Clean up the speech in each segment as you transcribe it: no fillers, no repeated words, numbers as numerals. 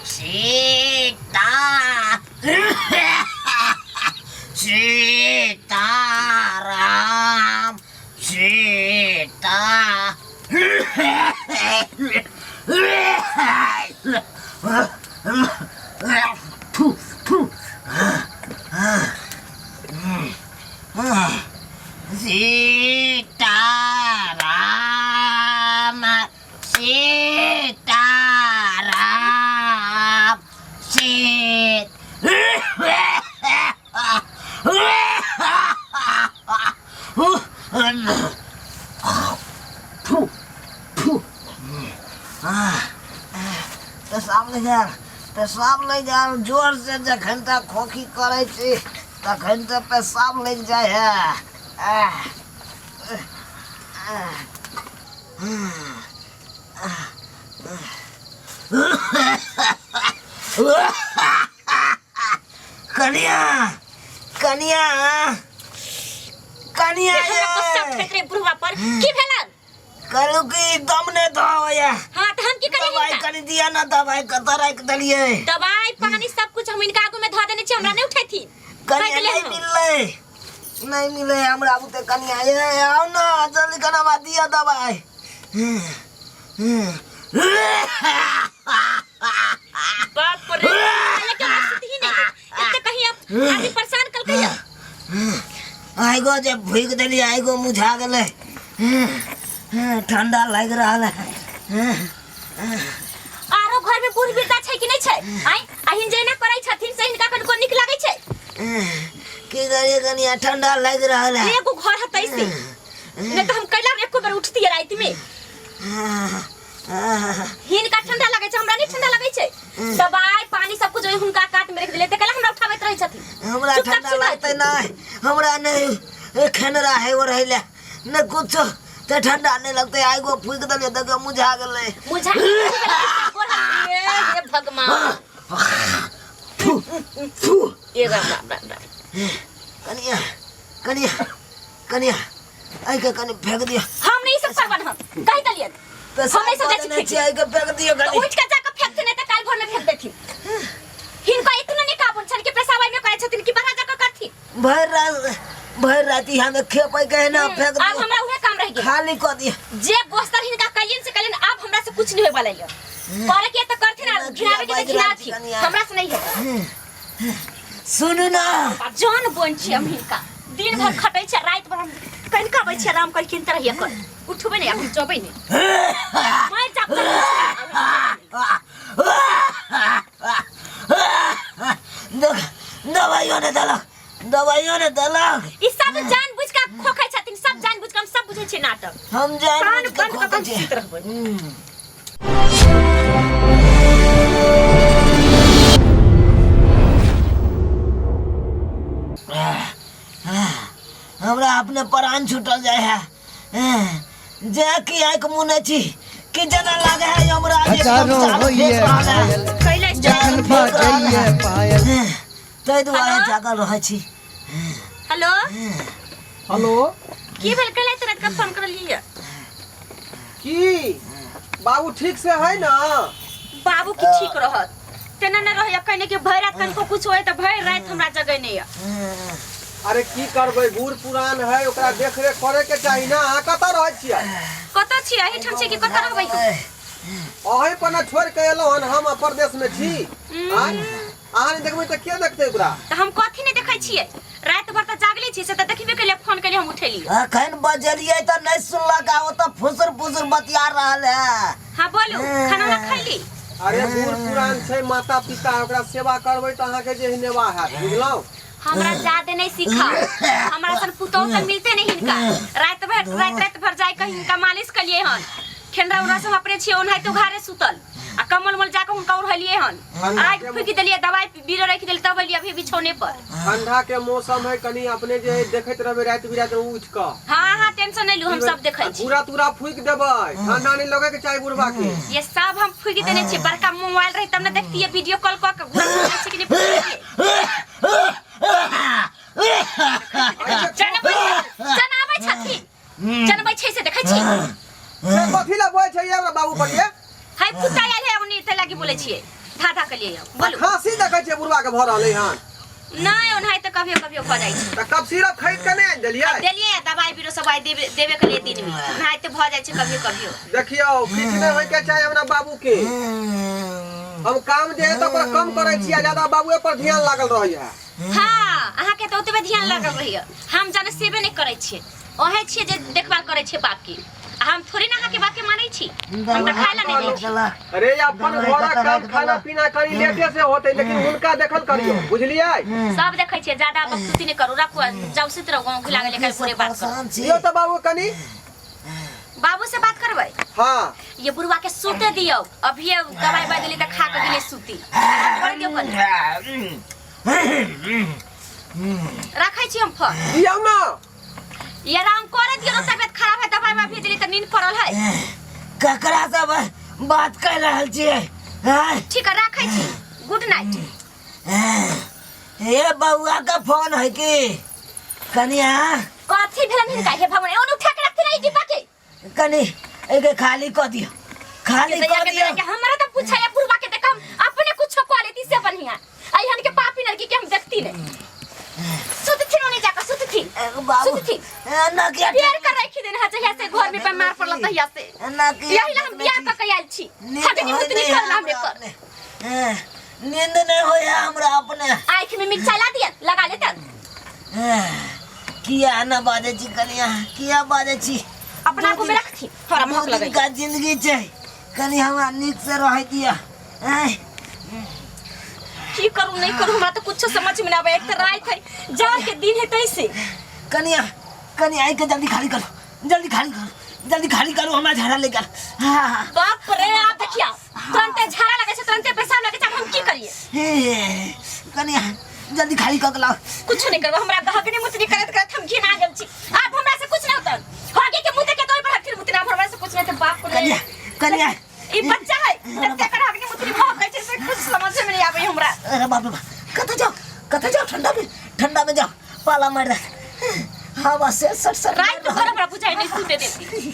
सीता सीताराम सीता सीताराम सीताराम पेशाब लग जाए जोर से जखन तक खोखी करे छी तखन तक पेशाब लग जाए है। कनिया कनिया कनिया फेकरे बुढ़वा पर की भेलन कहलू कि दम ने दवाया। हां त हम की करिए दवाई कनी दिया ना दवाई कत रख दलिए दवाई पानी सब कुछ हम इनका आगू में ध देने छी हमरा नहीं उठैथी कनिया नहीं मिले हमरा बुते कनिया ये आओ ना जल्दी कना दिया दवाई। बाप रे लेकिन स्थिति ही नहीं इतने कहीं आप आदमी परेशान कल कहिया आइगो जे भूख देली आइगो मुझा गेले ठंडा लग रहा है। आरो घर में बूढ़ बिरता छै कि नहीं छै आई अहिन जेना करै छथिन से हिनका कनको निक लागै छै की करिए कनिया ठंडा लग रहा है एगो घर हतै से ने त हम कैला एको बार उठती रात में हिनका ठंडा लागै छै हमरा नहीं ठंडा लागै छै दवाई पानी सब कुछ हुनका काट में रख देले त कैला हमरा उठाबैत रहै छथिन हमरा ठंडा लागतै नहीं हमरा नहीं खनरा है वो रहले न कुछ ते ठंडा नहीं लगते आइगो फूक दले त मुझा गेले मुझा हे भगवान ये बाप कनिया कनिया कनिया आई के कनी फेंक दिया हम नहीं सब करबन हम कहि दलियन हम नहीं सब जाची आई के फेंक दियो उठ के जाके फेंकते नहीं त काल भर में फेंक देथि हिनको इतना नहीं काबून छन के पेशाब में करे छथिन कि बाहर जाके करथि भर राती हमें खेपै के ना फेंक दियो अब हमरा उहे काम रह गेल खाली क दिया जे गोस्तर हिनका कलियन से कलियन अब हमरा से कुछ नहीं होय वाला है करे के त करथिन और घिनावे के त घिनाथि हमरा से नहीं है। सुनु ना जान बोन छी हम हिनका दिन भर खटै छै रात भर हम कनिका बै छै आराम करके तरह ये कर उठबै नहीं अब जबै नहीं मार जाप दवाइयों ने दलक ई सब जानबूझ के खोखै छथिन सब जानबूझ के हम सब बुझै छी नाटक हम जानबूझ के कान बंद क के रहबै हमरा अपने प्राण छूटल जाय है जे की आंख मुने छी कि जना लागे है हमरा हजारों होइए कैले जखन बजइए पायल तै दुआरे जागल रहै छी। हेलो हेलो की भेल कैले तुरंत का फोन कर लिए की बाबू ठीक से है ना बाबू की ठीक रहत तेना न रहय कहने के भर रात कनको कुछ होय त भर रात हमरा जगह नहीं है। अरे की करबै बूढ़ पुरान है ओकरा देख रेख करे के चाही ना कत रहै छियै कत छी एही ठाम छी कि कत रहबै अहीं पना छोड़ के एलो हन हम परदेश में छी अहाँ नहीं देखबै त के देखतै ओकरा त हम कथि नहीं देखै छियै रात भर त जागले छी से त देखबे के लिए फोन करिए हम उठेली अखन बजलिए त नहीं सुनलक ओ त फुसर फुसर बतिया रहल है। हां बोलू खाना ना खैली अरे बूढ़ पुरान छै माता पिता ओकरा सेवा करबै त अहाँ के जे नेवा हैत बुझलौ हमरा ज्यादा नहीं सीखा हमरा सन पुतौ से मिलते नहीं हिनका रात भर जाय कहीं हिनका मालिश कलिए हन खेनरा उरा से अपने छिए ओनहाय तो घरे सुतल आ कमल मल जाके हुनका उड़हलिए हन आइ फूक देलिए दवाई बीरो रख देल तब अलिए अभी बिछौने पर ठंडा के मौसम है कनी अपने जे देखैत रहबै रात बिरात उठ क हां टेंशन नहीं लू हम सब देखै छी पूरा पूरा फूक देबै ठंडा नहीं लगे के चाही बुढ़वा के ये सब हम फूक देने छी बड़का मोबाइल रही तब न देखतिए वीडियो कॉल क के घुस छी कि नहीं जनाबै छथि जनबै छै से देखै छी कथि ला बोलै छै हमरा बाबू पर ये हाय पुता आयल है उनी ते लागी बोले छिए धा धा के लिए बोलू खांसी देखै छै बुढ़वा के भ रहलै हन नहीं ओनाहि त कभियो कभियो भ जाइ छै त कब सिरप खरीद के नहि देलियै देलिए दवाई बीरो सब आई देवे के लिए दिन में ओनाहि त भ जाइ छै कभियो कभियो देखियो किछ नहि होय के चाही हमरा बाबू के हम काम जे है तो ओकरा कम करै छियै ज्यादा बाबूए पर ध्यान लागल रहैया हां अहाँ के त ओतबे ध्यान लागल रहिए हम जाने सेबे नहीं करै छियै ओहे छियै जे देखभाल करै छियै बाप की हम थोड़ी ना अहाँ के बात के मानै छी हम त खाइला नहीं दै अरे अपन घोड़ा काम खाना पीना करी लेटे से होते लेकिन उनका देखल करियो बुझलियै सब देखै छियै ज्यादा बकचोदी नहीं करू रखो जाऊ सुत रहो गांव खिला गेले पूरे बात कर यो त बाबू कनी बाबू से बात करबै हां ये बुढ़वा के सूते दियो अभी दवाई बदली त खा के गेले सूती कर दियो कल रखै छी हम फोन दियौ ना ये राम करे दियो तबियत खराब है दवाई में भेजली त नींद पड़ल है ककरा सब बात कर रहल छियै ठीक है रखै छी गुड नाइट ए बउआ का फोन है कि कनिया कथी भेलन हिनका हे भगवान ओन उठा के रखते रही डिब्बा के कनी एके खाली क दियो खाली क दियो हमरा त पूछा या बुढ़वा के देखम अपने कुछ क्वालिटी से बढ़िया आई हन के पापी लड़की के हम देखती नहीं सुत थी नहीं जाकर सुत थी बाबू सुत थी ना क्या प्यार कर रखी दिन है जहिया से घर में बीमार पड़ल तहिया से ना कि यही ला हम बियाह क के आइल छी हगनी मुतनी कर हम कर नींद नहीं होया हमरा अपने आंख में मिर्चा ला दिया लगा ले तक किया ना बाजे छी कनिया किया बाजे छी अपना को में रख थी हमरा भूख लगे का जिंदगी छै कनी हमरा नीक से रह दिया की करूं नहीं करूं हमरा तो कुछ समझ में ना आवे एक त रात है जान के दिन है तैसे कनिया कनिया आई के जल्दी खाली करो जल्दी खाली करो हमरा झाड़ा लेकर बाप रे आप देखिया तुरंत झाड़ा लगे छै तुरंत पेशाब लगे छै हम की करिए कनिया जल्दी खाली कर लाओ कुछ नहीं करबो हमरा गहकने मुतनी करत हम घिना गेल छी आप हमरा से कुछ नहीं होता होगे के मुते के तोय पर फिर मुतना हमरा से कुछ नहीं तो बाप को कनिया ई बच्चा है तते कर हगने मुतनी भाग गई छै कुछ समझ में नहीं आवे हमरा अरे बाप रे कत जाओ ठंडा में जाओ पाला मार दे हवा से सर रात को हमरा बुझाई नहीं सूते देती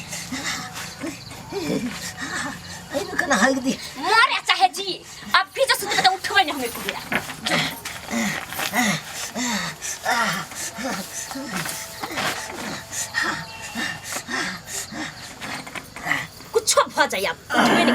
आई न कना हाल दी मारे चाहे जी अब भी जो सूते तो उठवे नहीं हमें पूरा कुछ भ जाय अब उठवे नहीं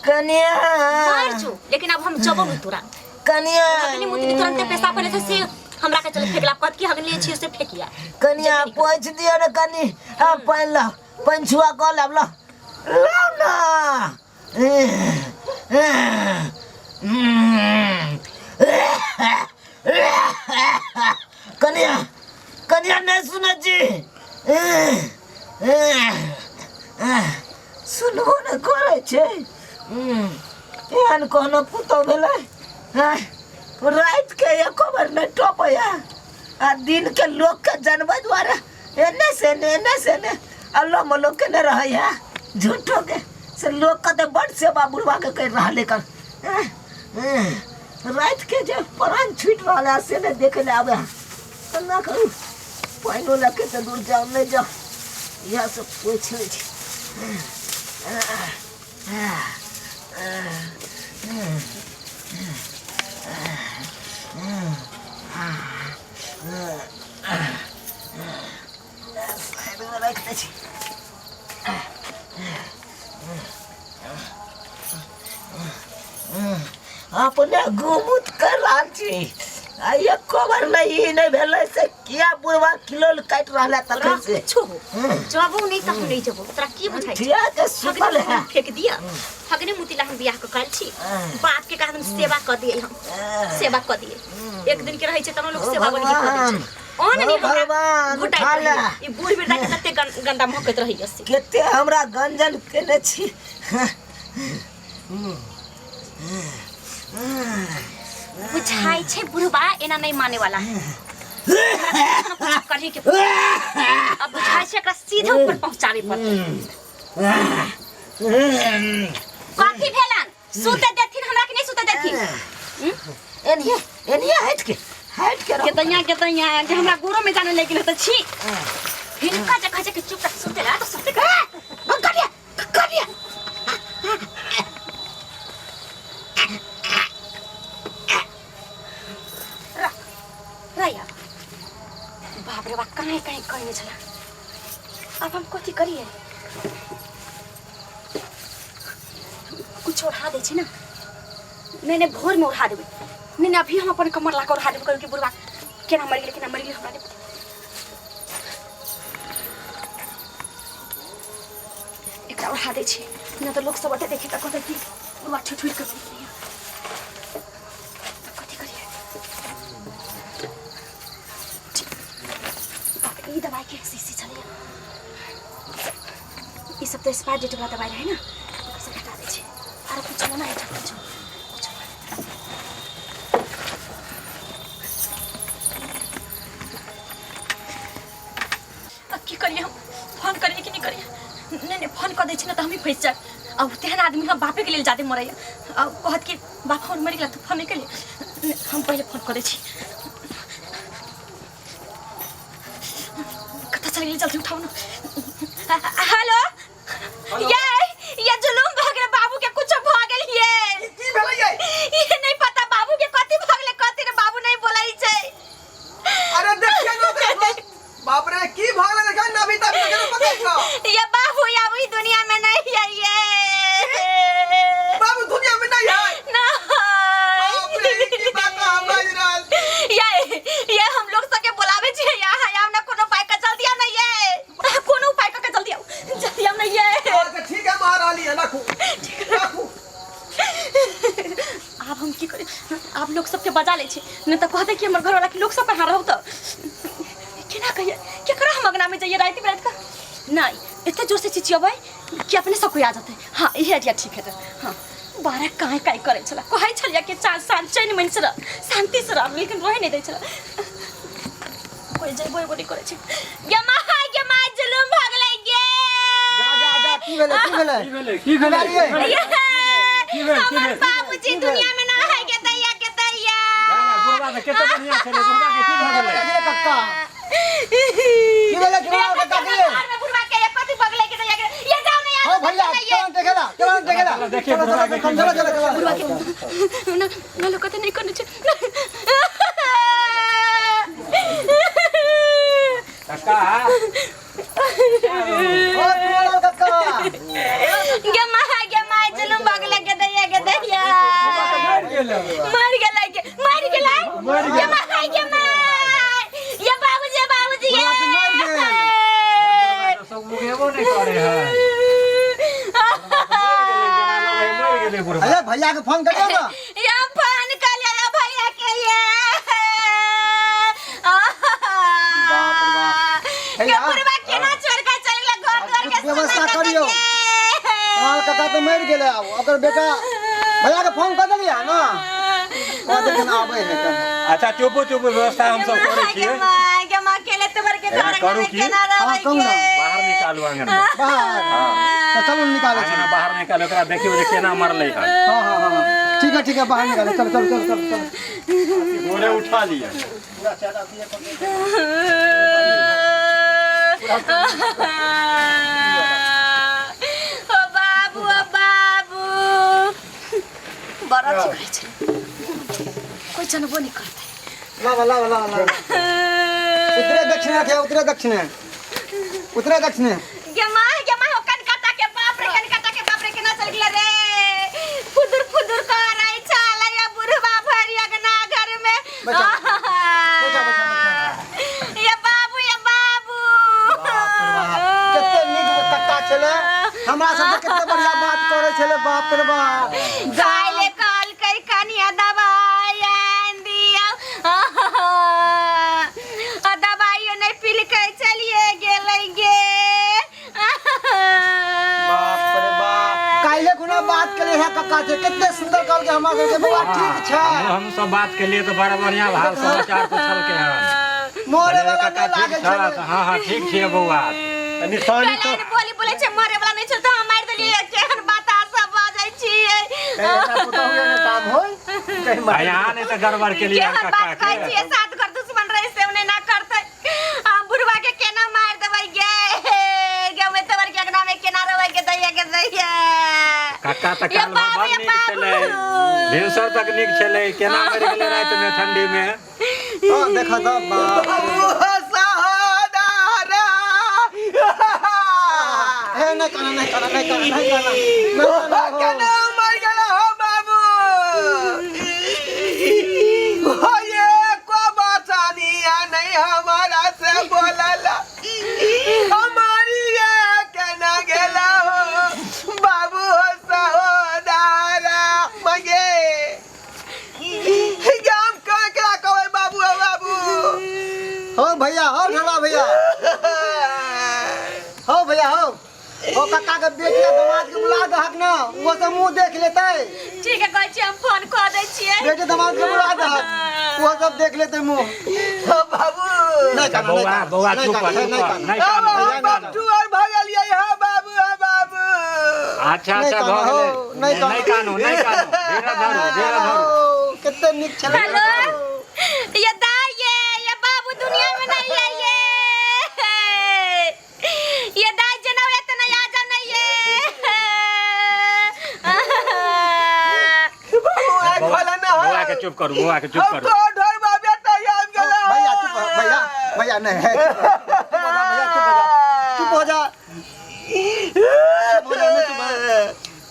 कनिया मार जो लेकिन अब हम जबो नहीं तुरंत कनिया हगनी मुतनी तुरंत पेशाब करने से हमरा के चले फेकला कत की हगनी छी से फेकिया कनिया पोछ दियो न कनी आ पान ला पंछुआ को लो ना कनिया नहीं सुना जी सुनबो न करे छे एहन कोनो पुतो भेलै रात के एको बार नहीं टोपया आ दिन के लोग के जनबे द्वारा एने से ने अल्लाह मलो के न रहे है झूठो के से लोग का तो बड़ सेवा बुढ़वा के कर रहा लेकर रात के जब प्राण छूट रहा है से ने देखे ले आवे ना करू पाइनो लगे तो दूर जाओ नहीं जाओ यह सब पूछ ले अपने घुमुत कर रहा छी ये खबर नहीं भेले से किया बुढ़वा किलो काट रहला तखन से जबो नहीं त नहीं जबो तोरा की बुझाई ठिया के सुतल है फेक दिया हगने मुतिला हम बियाह क काल छी बाप के कारण सेवा क दिए हम सेवा क दिए एक दिन के रहे छै तनो लोग सेवा बलि क दे छै ओन नहीं भगवान उठाला ई बूढ़ बेटा के तते गंदा महकत रही जसे केते हमरा गंजन केने छी बुझाई छे बुढ़बा एना नहीं माने वाला है करी के अब बुझाई छे एकरा सीधे ऊपर पहुंचावे पड़ते कथी भेलन सुते देथिन हमरा के नहीं सुते देथिन एनिया हट के केतैया जे हमरा गुरो में जाने लगिल त छी हिनका जे खजे के चुप सुते ला तो सुते कर दिया राया बाप रे बाप कहीं कहीं चला अब हम कथी करिए कुछ उड़ा दे छी ना नहीं भोर में उड़ा देबे नहीं अभी हम अपन कमर लाकर उड़ा देबे करके बुढ़वा केना मर गेल हमरा नहीं पता एकरा उड़ा दे छी ना तो लोग सब बटे देखे त कहते कि बुढ़वा ठुठ कर दिया कथी करिए ये दवाई के शीशी चलिए ये सब तो एक्सपायर डेट वाला दवाई है ना इसे हटा दीजिए और कुछ ना है कुछ अब की करिए हम फोन करिए कि नहीं करिए नहीं फोन कर दै छी ना तो हम ही फंस जाए अब तेहन आदमी हम बापे के लिए जाते मरैया अब कहत कि बाप फोन मर गया तो फोन नहीं करिए हम पहले फोन कर दै छी जल्दी उठाओ ना हेलो ये जुलूम भगले बाबू के कुछ भ गेल ये की भेलै ये नहीं पता बाबू के कथि भगले कथि रे बाबू नहीं बोलै छै अरे देखिए ना बाप रे की भगले देखा ना अभी तक पता है ये बाबू या वही दुनिया में नहीं है ये बाबू दुनिया में नहीं है बाप रे की बात हम इधर ये हम लोग सके बुलावे छै यहाँ हम ना कोनो उपाय का जल्दी आना ये कोनो उपाय का जल्दी आओ नहीं ये अच्छा ठीक है महारानी है रखो अब हम की करे आप लोग सबके बजा ले छी नहीं तो कहते कि हमर घर वाला के लोग सब कहां रहौ त केना कहिए केकरा हम अगना में जाइए रात का नहीं इतना जोर से चिचियबै कि अपने सब को आ जाते हां ये आइडिया ठीक है हां बारा काहे करे छला कहै छलिया के चार चैन मन से शांति से रह लेकिन रह नहीं दै छला कोई जइबो एगो नहीं करे छै गे मां जुलूम भगलै गे जा की भेलै की भेलै हमर बाबूजी दुनिया में ना है के दैया बुढ़वा के केते बढ़िया छले बुढ़वा के की भ गेलै कक्का की भेलै कक्का के बुढ़वा के कथि भगलै के दैया ये जाओ नहीं हां भैया केवन देखेला देखिए बुढ़वा के चलो बुढ़वा के ना लोग कथि नहीं करने छै कक्का ओ कक्का गे माय जुलूम भगलै के दैया मर गेलै गे माय ये बाबूजी सब मुगेबो नहीं करे है अरे भैया के फोन करियो ना ये फोन कर लिया भैया के ये के बुढ़वा केना छोड़ के चल गेल घर द्वार के व्यवस्था करियो हां कक्का तो मर गेलै अब ओकर बेटा भैया के फोन कर दिया ना और देखन आबै है अच्छा चुप व्यवस्था हम सब करे छिए के मां अकेले तो भर के घर करू में की? केना रहबै कहू ना। बाहर निकालू आंगन में बाहर तो चलो निकाले आंगन में बाहर निकालो ओकरा देखियो जे केना मरलै है हां ठीक है बाहर निकाले चल गोरे उठा लिया ओ बाबू बड़ा चिकरे छै कोई जानबो नहीं करते ला उतरे दक्षिणे ये मां हो कनकटा के बाप रे केना चल गेल रे फुदुर कर आई छाला या बुढ़वा भरी अगना घर में बैठा। ये बाबू कते नीक कक्का छले हमरा सब कते बढ़िया बात करे छले बाप रे बाप गायले कॉल कर कनिया दवाई आन दिया दवाई नहीं पील के चलिए गेलै गे बाप रे बाप काइले गुना बात करे बढ़िया कक्का थे, कितने सुंदर कहल के हमारे के बउआ ठीक छै। हम सब बात के लिए तो बड़ा बढ़िया हाल समाचार पूछल के है। मोरे वाला काका नहीं लागे ठीक था। छै। हां हां ठीक छै बउआ। तनी सॉरी तो बोली बोले छै मरे वाला नहीं छै तो हम मार देलिए केहन बात सब बाजै छियै। एना पुतो हुए ने काम होय कहीं मत। यहाँ ने तो गड़बड़ के लिए केहन काका बात कहै के। छियै साथ घर दुश्मन रहे से उन्हें ना करते। हम बुढ़वा के केना मार देबै गे में तवर के अगना में केना रहै के दैया के दैया। काका त काल में बड़ नीक छले। भिनसर तक नीक छले, केना मर गेले रात में ठंडी में। हां देखा त बाप ए नहीं करना नहीं करना नहीं करना नहीं करना केना मर गेल हो बाबू। हो ये को बचानिया नहीं हमारा से बोलला। हमारी ये केना गेला हो बाबू सहोदरा मगे। गाम का क्या कहै बाबू बाबू। हो भैया हो घरवा भैया हो भैया हो काका के बेटिया दामाद के बुला दहक ना, वो से मुंह देख लेते। ठीक है कहै छी हम फोन क दै छियै। बेटे दामाद के बुला दहक, वो सब देख लेते मुंह। हो बाबू नहीं करना बउआ बउआ चुप कर नहीं कानो। बाबू और भागल ये हो बाबू बाबू। अच्छा अच्छा भगले नहीं कानो नहीं कानो। धीरे धरो कितने निक चले। हेलो ये दाई ये बाबू दुनिया में नहीं है ये दाई जनव है तो नहीं आ जा नहीं है। बाबू आग खोला ना हो। बउआ के चुप करो बउआ के चुप करो। तो ढोर बाबू तो याद गेला। भैया चुप हो, भैया भैया नहीं है चुप हो जा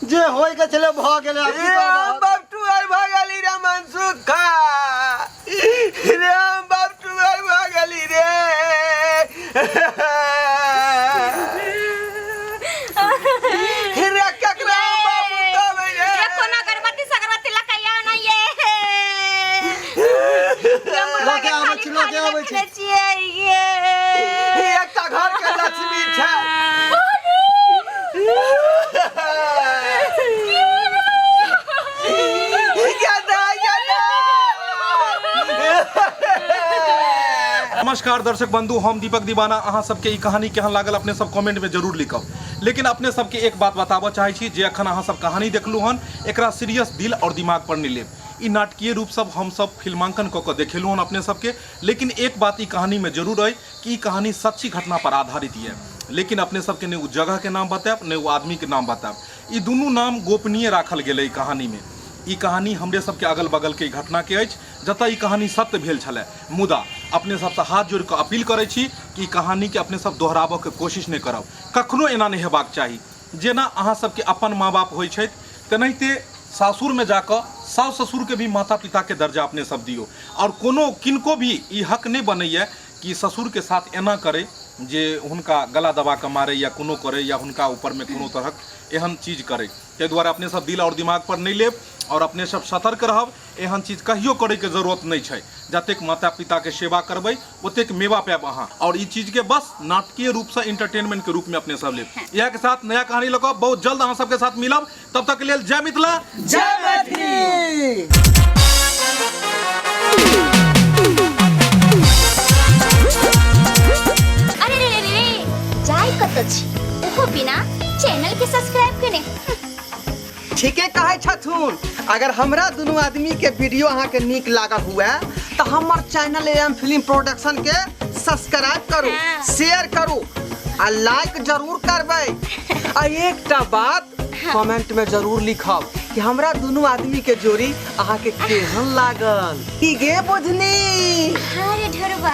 जे होय के चले भ गेले। बाबू और भागली रे मनसुखा राम बाबू और भागली रे। ककरा बाबू तो भैया ये कोना गणपति सगरवती लकैया नहीं है। लोके आबै छी लोके आबै छी। एकटा घर के लक्ष्मी छै। नमस्कार दर्शक बंधु, हम दीपक दीवाना अहाँ सबके ई कहानी केहन लागल अपने सब कमेंट में जरूर लिखब। लेकिन अपने सबके एक बात बताबऽ चाहै छी जे अखन अहाँ सब कहानी देखलू हन एकरा सीरियस दिल और दिमाग पर नहीं लेब। ई नाटकीय रूप सब हम सब फिल्मांकन कऽ देखेलू हन अपने सबके। लेकिन एक बात ई कहानी में जरूर है कि ई कहानी सच्ची घटना पर आधारित है। लेकिन अपने सबके ने उस जगह के नाम बतायब ने वो आदमी के नाम बतायब। ई दुनू नाम गोपनीय राखल गेलै कहानी में। ई कहानी हमरे सबके अगल बगल के घटना के अछि जतऽ ई कहानी सत्य भेल छलै। मुदा अपने सबसे हाथ जोड़ कऽ अपील करै छी कि ई कहानी के अपने सब दोहराबऽ के कोशिश नहि करब। कखनो एना नहि हेबाक चाही। जेना अहाँ सबके अपन माँ बाप होइ छथि तेनाहिते सासुर में जाकर सास ससुर के भी माता पिता के दर्जा अपने सब दियो। और कोनो किनको भी ई हक नहीं बनैया कि ससुर के साथ एना करे जे हुनका गला दबा के मारे या कोनो करे या हुनका ऊपर में कोनो तरहक एहन चीज करे। ताहि दुआरे अपने सब दिल और दिमाग पर नहीं लेब और अपने सब सतर्क रहब। एहन चीज कहियो करे के जरूरत नहीं है। जतेक माता पिता के सेवा करबै ओतेक मेवा पायब अहाँ। और ई चीज के बस नाटकीय रूप से एंटरटेनमेंट के रूप में अपने सब लेब। यह के साथ नया कहानी लऽ कऽ बहुत जल्द अहाँ सबके साथ मिलब। तब तक के लेल जय मिथिला जय मैथिली। अरे रे रे रे जाय कत छी ओहो बिना चैनल के सब्सक्राइब केने। ठीके कहै छथुन। अगर हमरा दुनू आदमी के वीडियो अहाँ के नीक लागल हुए तो हमर चैनल एम फिल्म प्रोडक्शन के सब्सक्राइब करू, शेयर करू आ लाइक जरूर करबै। आ एकटा बात कमेंट में जरूर लिखब कि हमरा दुनू आदमी के जोड़ी अहाँ के केहन लागल। की गे बुझनी? अरे ढोरबा